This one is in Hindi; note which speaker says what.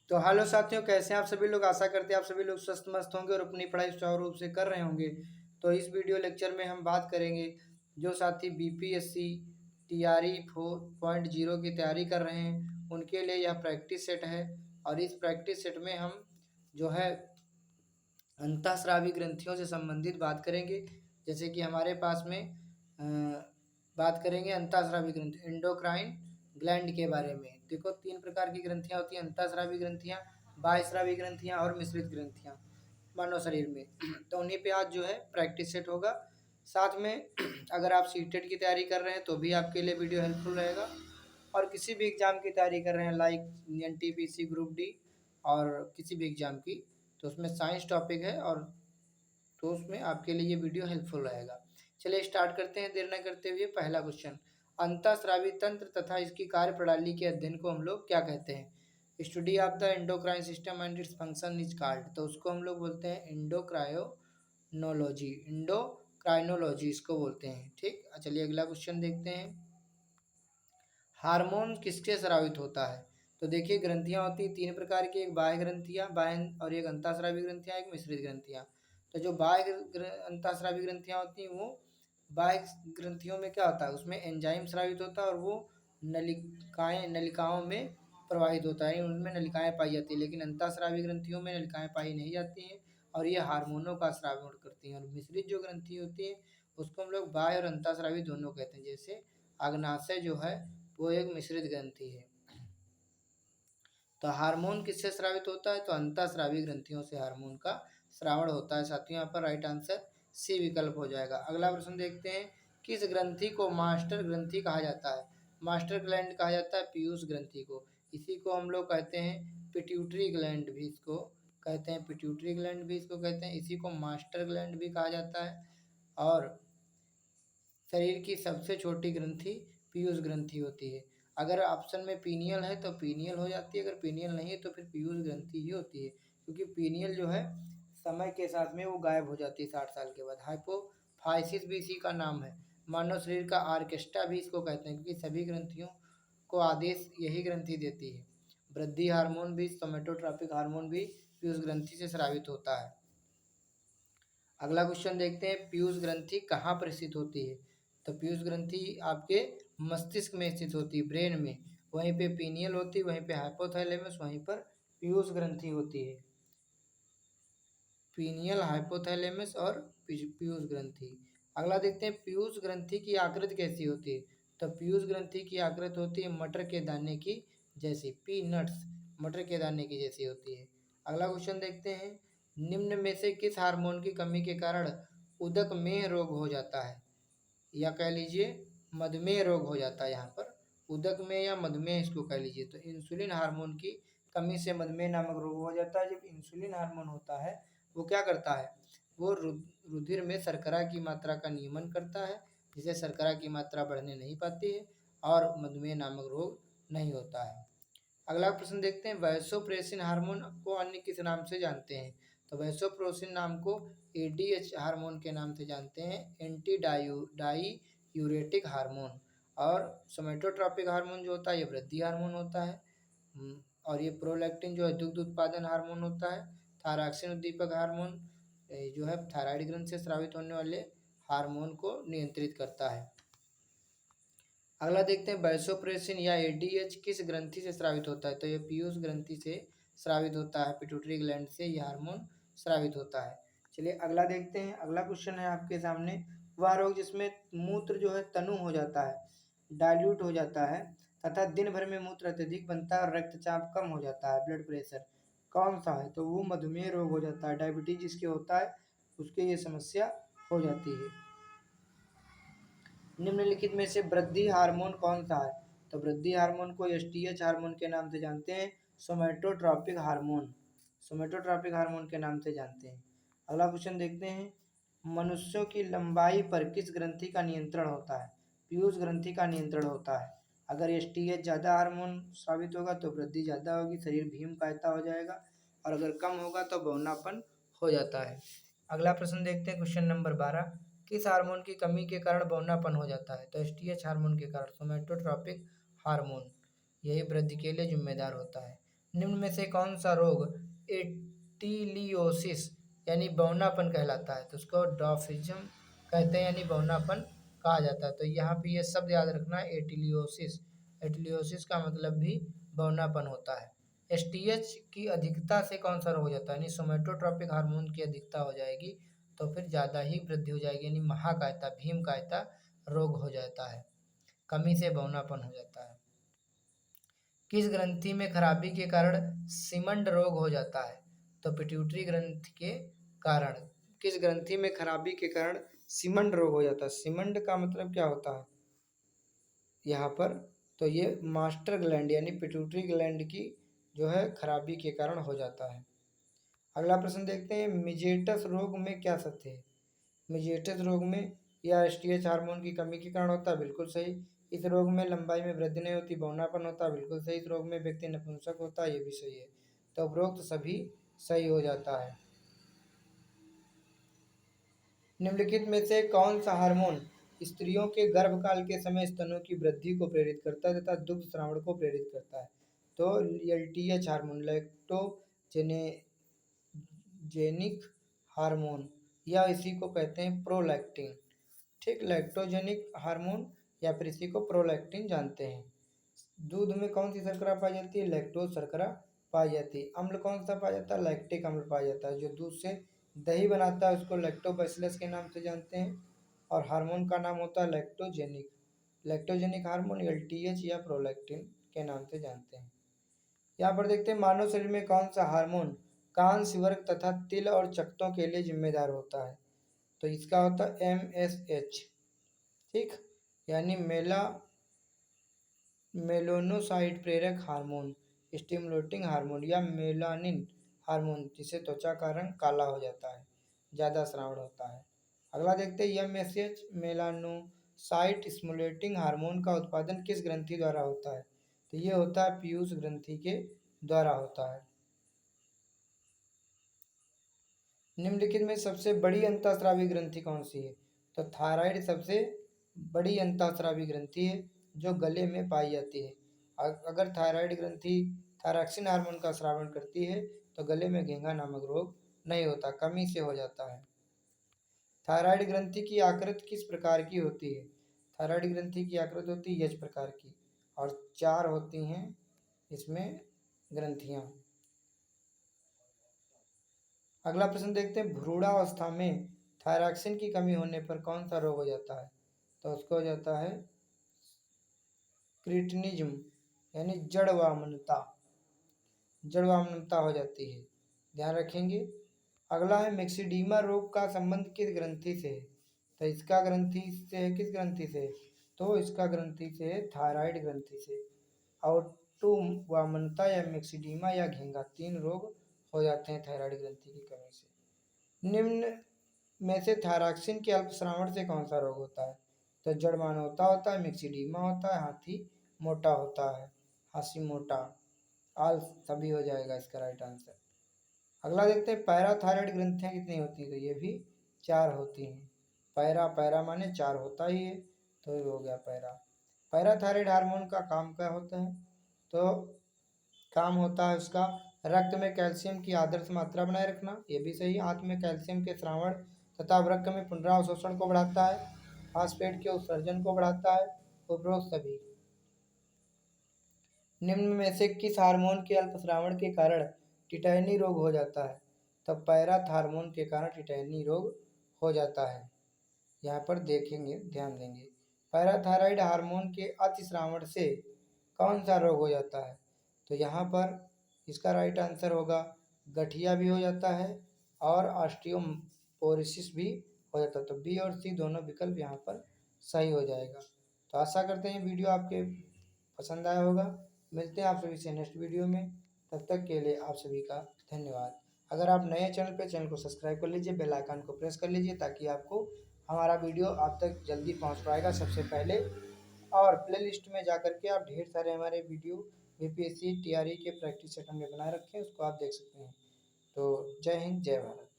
Speaker 1: तो हेलो साथियों, कैसे हैं आप सभी लोग। आशा करते हैं आप सभी लोग स्वस्थ मस्त होंगे और अपनी पढ़ाई सुचारू रूप से कर रहे होंगे। तो इस वीडियो लेक्चर में हम बात करेंगे, जो साथी बीपीएससी टीआरई 4.0 की तैयारी कर रहे हैं उनके लिए यह प्रैक्टिस सेट है। और इस प्रैक्टिस सेट में हम जो है अंतःस्रावी ग्रंथियों से संबंधित बात करेंगे। जैसे कि हमारे पास में बात करेंगे अंतःस्रावी ग्रंथि, एंडोक्राइन ग्लैंड के बारे में। देखो, 3 प्रकार की ग्रंथियां होती हैं: अंतःस्रावी ग्रंथियां, बाह्यस्रावी ग्रंथियां और मिश्रित ग्रंथियां मानव शरीर में। तो उन्हीं पे आज जो है प्रैक्टिस सेट होगा। साथ में अगर आप सीटेट की तैयारी कर रहे हैं तो भी आपके लिए वीडियो हेल्पफुल रहेगा। और किसी भी एग्जाम की तैयारी कर रहे हैं, लाइक एनटीपीसी, ग्रुप डी और किसी भी एग्जाम की, तो उसमें साइंस टॉपिक है और तो उसमें आपके लिए ये वीडियो हेल्पफुल रहेगा। चलिए स्टार्ट करते हैं देर न करते हुए। पहला क्वेश्चन, अंतःस्रावी तंत्र तथा इसकी कार्यप्रणाली के अध्ययन को हम लोग क्या कहते हैं? Study of the endocrine system and its function is called. तो उसको हम लोग बोलते हैं एंडोक्राइनोलॉजी, एंडोक्राइनोलॉजी इसको बोलते हैं। ठीक, चलिए अगला क्वेश्चन देखते हैं। हार्मोन किससे स्रावित होता है? तो देखिए, ग्रंथियां होती हैं 3 प्रकार की, एक बाह्य ग्रंथियां, बाह्य और एक अंतःस्रावी ग्रंथियां, एक मिश्रित ग्रंथियां। तो जो बाह्य अंतःस्रावी ग्रंथियां होती हैं, वो बाह्य ग्रंथियों में क्या होता है, उसमें एंजाइम स्रावित होता है और वो नलिकाओं में प्रवाहित होता है, उनमें नलिकाएं पाई जाती है। लेकिन अंतःस्रावी ग्रंथियों में नलिकाएं पाई नहीं जाती हैं और ये हार्मोनों का स्रावण करती हैं। और मिश्रित जो ग्रंथि होती है उसको हम लोग बाह्य और अंतःस्रावी दोनों कहते हैं। जैसे अग्नाशय जो है वो एक मिश्रित ग्रंथि है। तो हार्मोन किससे स्रावित होता है? तो अंतःस्रावी ग्रंथियों से हार्मोन का स्रावण होता है। साथियों, यहाँ पर राइट आंसर सी विकल्प हो जाएगा। अगला प्रश्न देखते हैं, किस ग्रंथि को मास्टर ग्रंथि कहा जाता है? मास्टर ग्लैंड कहा जाता है पीयूष ग्रंथि को। इसी को हम लोग कहते हैं पिट्यूटरी ग्लैंड भी इसको कहते हैं, पिट्यूटरी ग्लैंड भी इसको कहते हैं। इसी को मास्टर ग्लैंड भी कहा जाता है। और शरीर की सबसे छोटी ग्रंथि पीयूष ग्रंथि होती है। अगर ऑप्शन में पीनियल है तो पीनियल हो जाती है, अगर पीनियल नहीं है तो फिर पीयूष ग्रंथि ही होती है। क्योंकि पीनियल जो है समय के साथ में वो गायब हो जाती है 60 साल के बाद। हाइपोफाइसिस भी इसी का नाम है। मानव शरीर का आर्केस्ट्रा भी इसको कहते हैं, क्योंकि सभी ग्रंथियों को आदेश यही ग्रंथि देती है। वृद्धि हार्मोन भी, सोमेटोट्रॉपिक हार्मोन भी पीयूष ग्रंथि से स्रावित होता है। अगला क्वेश्चन देखते हैं, पीयूष ग्रंथि कहाँ पर स्थित होती है? तो पीयूष ग्रंथि आपके मस्तिष्क में स्थित होती है, ब्रेन में। वहीं पे पीनियल होती है, वहीं पे हाइपोथैलेमस, वहीं पर पीयूष ग्रंथि होती है। पीनियल, हाइपोथैलेमस और पीयूष ग्रंथि। अगला देखते हैं, पीयूष ग्रंथि की आकृति कैसी होती है? तो पीयूष ग्रंथि की आकृति होती है मटर के दाने की जैसी, पीनट्स, मटर के दाने की जैसी होती है। अगला क्वेश्चन देखते हैं, निम्न में से किस हार्मोन की कमी के कारण उदकमेह रोग हो जाता है? या कह लीजिए मधुमेह रोग हो जाता है। यहाँ पर उदकमेह या मधुमेह इसको कह लीजिए। तो इंसुलिन हार्मोन की कमी से मधुमेह नामक रोग हो जाता है। जब इंसुलिन हार्मोन होता है वो क्या करता है, वो रुधिर में शर्करा की मात्रा का नियमन करता है, जिससे शर्करा की मात्रा बढ़ने नहीं पाती है और मधुमेह नामक रोग नहीं होता है। अगला प्रश्न देखते हैं, वैसोप्रेसिन हार्मोन को अन्य किस नाम से जानते हैं? तो वैसोप्रेसिन नाम को एडीएच हार्मोन के नाम से जानते हैं, एंटी डाईयूरेटिक हार्मोन। और सोमेटोट्रॉपिक हार्मोन जो होता है ये वृद्धि हार्मोन होता है। और ये प्रोलैक्टिन जो है दुग्ध उत्पादन हार्मोन होता है। थायरॉक्सिन उद्दीपक हार्मोन जो है थायराइड ग्रंथि से स्रावित होने वाले हार्मोन को नियंत्रित करता है। अगला देखते हैं, वैसोप्रेसिन या एडीएच किस ग्रंथि से स्रावित होता है? तो ये पीयूष ग्रंथि से स्रावित होता है, पिट्यूटरी ग्लैंड से ये हार्मोन स्रावित होता है। चलिए अगला देखते हैं। अगला क्वेश्चन है आपके सामने, वह रोग जिसमें मूत्र जो है तनु हो जाता है, डाइल्यूट हो जाता है तथा दिन भर में मूत्र अत्यधिक बनता है और रक्तचाप कम हो जाता है, ब्लड प्रेशर, कौन सा है? तो वो मधुमेह रोग हो जाता है। डायबिटीज जिसके होता है उसके ये समस्या हो जाती है। निम्नलिखित में से वृद्धि हार्मोन कौन सा है? तो वृद्धि हार्मोन को एसटीएच हार्मोन के नाम से जानते हैं, सोमेटोट्रॉपिक हार्मोन, सोमेटोट्रॉपिक हार्मोन के नाम से जानते हैं। अगला क्वेश्चन देखते हैं, मनुष्यों की लंबाई पर किस ग्रंथि का नियंत्रण होता है? पीयूष ग्रंथि का नियंत्रण होता है। अगर एसटीएच ज़्यादा हार्मोन स्रावित होगा तो वृद्धि ज़्यादा होगी, शरीर भीमकायता हो जाएगा, और अगर कम होगा तो बौनापन हो जाता है। अगला प्रश्न देखते हैं, क्वेश्चन नंबर 12, किस हार्मोन की कमी के कारण बौनापन हो जाता है? तो एसटीएच हार्मोन के कारण, सोमेटोट्रॉपिक हार्मोन, यही वृद्धि के लिए जिम्मेदार होता है। निम्न में से कौन सा रोग एटिलियोसिस यानी बौनापन कहलाता है? तो उसको डॉफिज्म कहते हैं, यानी बौनापन कहा जाता है। तो यहाँ पे ये शब्द याद रखना, एटिलियोसिस। एटिलियोसिस का मतलब भी बौनापन होता है। एसटीएच की अधिकता से कौन सा रोग हो जाता है? यानी सोमेटोट्रोपिक हार्मोन की अधिकता हो जाएगी तो फिर ज़्यादा ही वृद्धि हो जाएगी, यानी महाकायता, भीमकायता रोग हो जाता है। कमी से बौनापन हो जाता है। किस ग्रंथि में खराबी के कारण सीमंड रोग हो जाता है? तो पिट्यूटरी ग्रंथि के कारण। किस ग्रंथि में खराबी के कारण सीमंड रोग हो जाता है? सीमंड का मतलब क्या होता है यहाँ पर? तो ये मास्टर ग्लैंड यानी पिट्यूटरी ग्लैंड की जो है खराबी के कारण हो जाता है। अगला प्रश्न देखते हैं, मिजेटस रोग में क्या सत्य है? मिजेटस रोग में या एसटीएच हार्मोन की कमी के कारण होता है, बिल्कुल सही। इस रोग में लंबाई में वृद्धि नहीं होती, बौनापन होता है, बिल्कुल सही। इस रोग में व्यक्ति नपुंसक होता है, ये भी सही है। तो उपरोक्त सभी सही हो जाता है। निम्नलिखित में से कौन सा हार्मोन स्त्रियों के गर्भकाल के समय स्तनों की वृद्धि को प्रेरित करता है तथा दुग्ध श्रावण को प्रेरित करता है? तो एलटीएच हार्मोन, लैक्टोजेनिक हार्मोन, या इसी को कहते हैं प्रोलैक्टिन। ठीक, लैक्टोजेनिक हार्मोन या फिर इसी को प्रोलैक्टिन जानते हैं। दूध में कौन सी शर्करा पाई जाती है? लैक्टोज शर्करा पाई जाती है। अम्ल कौन सा पाया जाता है? लैक्टिक अम्ल पाया जाता है। जो दूध से दही बनाता है उसको लैक्टोबैसिलस के नाम से जानते हैं। और हार्मोन का नाम होता है लैक्टोजेनिक। लैक्टोजेनिक हार्मोन एलटीएच या प्रोलैक्टिन के नाम से जानते हैं। यहाँ पर देखते हैं, मानव शरीर में कौन सा हार्मोन कांस्य वर्ग तथा तिल और चकत्तों के लिए जिम्मेदार होता है? तो इसका होता है MSH। ठीक, यानी मेलोनोसाइट प्रेरक हार्मोन, स्टिमुलेटिंग हार्मोन या मेलानिन हार्मोन, जिससे त्वचा का रंग काला हो जाता है, ज़्यादा श्रावण होता है। अगला देखते हैं, MSH मेलानोसाइट स्टिमुलेटिंग हार्मोन का उत्पादन किस ग्रंथि द्वारा होता है? तो ये होता है पीयूष ग्रंथि के द्वारा होता है। निम्नलिखित में सबसे बड़ी अंतःस्रावी ग्रंथि कौन सी है? तो थायराइड सबसे बड़ी अंतःस्रावी ग्रंथि है जो गले में पाई जाती है। अगर थायराइड ग्रंथि थायरॉक्सिन हार्मोन का स्रावन करती है तो गले में घेंघा नामक रोग नहीं होता, कमी से हो जाता है। थायराइड ग्रंथि की आकृति किस प्रकार की होती है? थायराइड ग्रंथि की आकृति होती है यच प्रकार की, और 4 होती हैं इसमें ग्रंथियां। अगला प्रश्न देखते हैं, भ्रूणावस्था में थायरॉक्सिन की कमी होने पर कौन सा रोग हो जाता है? तो उसको हो जाता है क्रिटिनिज्म, यानी जड़वामनता हो जाती है, ध्यान रखेंगे। अगला है, मिक्सिडीमा रोग का संबंध किस ग्रंथि से है? तो इसका ग्रंथि से है, किस ग्रंथि से? तो इसका ग्रंथि से है थायराइड ग्रंथि से। ऑटोवामनता या मिक्सिडीमा या घेंघा, 3 रोग हो जाते हैं थायराइड ग्रंथि की कमी से। निम्न में से थायरॉक्सिन के अल्पश्रावण से कौन सा रोग होता है? तो जड़मानवता होता है, मिक्सिडीमा होता है, हाथी मोटा होता है, हाथी मोटा। आल सभी हो जाएगा इसका राइट आंसर। अगला देखते हैं, पैराथायराइड ग्रंथियां कितनी होती है? तो ये भी 4 होती हैं। पैरा माने 4 होता ही है, तो ये हो गया पैरा। पैराथायराइड हार्मोन का काम क्या होता है? तो काम होता है उसका रक्त में कैल्शियम की आदर्श मात्रा बनाए रखना, ये भी सही। आंत में कैल्शियम के श्रावण तथा वृक्क में पुनरावशोषण को बढ़ाता है, फास्फेट के उत्सर्जन को बढ़ाता है, उपरोक्त सभी। निम्न में से किस हार्मोन के अल्पश्रावण के कारण टिटैनी रोग हो जाता है? तो पैराथ हार्मोन के कारण टिटैनी रोग हो जाता है। यहाँ पर देखेंगे, ध्यान देंगे, पैराथायराइड हार्मोन के अतिश्रावण से कौन सा रोग हो जाता है? तो यहाँ पर इसका राइट आंसर होगा गठिया भी हो जाता है और ऑस्टियोपोरोसिस भी हो जाता है। तो बी और सी दोनों विकल्प यहाँ पर सही हो जाएगा। तो आशा करते हैं वीडियो आपके पसंद आया होगा। मिलते हैं आप सभी से नेक्स्ट वीडियो में, तब तक के लिए आप सभी का धन्यवाद। अगर आप नए चैनल पे, चैनल को सब्सक्राइब कर लीजिए, बेल आइकन को प्रेस कर लीजिए ताकि आपको हमारा वीडियो आप तक जल्दी पहुंच पाएगा सबसे पहले। और प्लेलिस्ट में जा कर के आप ढेर सारे हमारे वीडियो बीपीएससी टीआरई के प्रैक्टिस सेट हमने बना रखे हैं, उसको आप देख सकते हैं। तो जय हिंद, जय भारत।